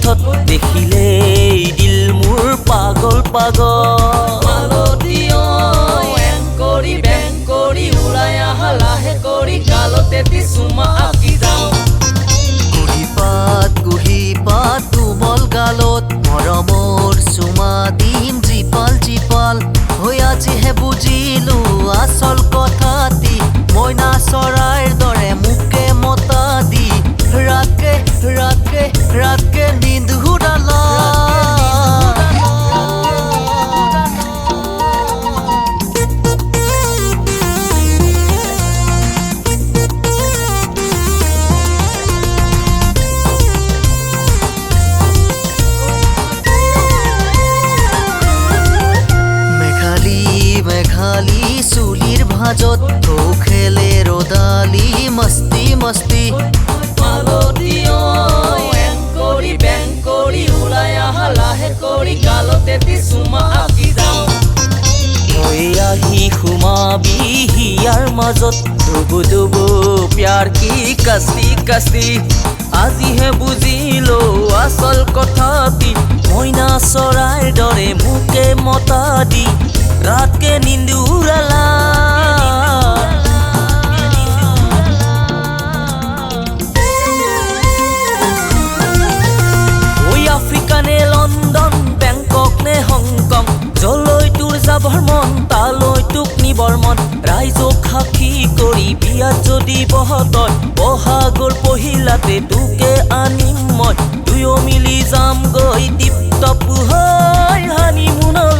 পথত দেখিলেই দিল মোৰ পাগল পাগল মালতীয় এংকৰি বেংকৰি উৰাই আহা লাহে কৰি গালতে দি চুমা আঁকি যাওঁ কুহি পাত কোমল গালত মৰমৰ চুমা দিম জীপাল জীপাল হৈ আজিহে বুজিলো আচল কথাটি মইনা চৰাইৰ দৰে মোকে মতা দি ৰাকে ৰাকে ৰাকে নিন্দ হুৰালা মেঘালী চুলিৰ ভাজত থৌ খেলে ৰদালি মস্তি মস্তি মালতীয় এংকৰি বেংকৰি উৰাই আহা লাহে কৰি গালতে দি চুমা আঁকি যাওঁ হৈ আহি সোমাবি হিয়াৰ মাজত ডুবু ডুবু প্যাৰ কি কাস্তি কাস্তি আজিহে বুজিলো আচল কথাটি মইনা চৰাইৰ দৰে মোকে মতা দি ৰাতকে নিন্দ উৰালা ঐ আফ্ৰিকা নে লণ্ডন বেংকক নে হংকং যলৈ তোৰ যাবৰ মন তালৈ তোক নিবৰ মন ৰাইজক সাক্ষী কৰি বিয়াত যদি বহতই বহাগৰ পহিলাতে তোকে আনিম মই দুয়ো মিলি যাম গৈ টিপ টপ হৈ হানিমুনৰ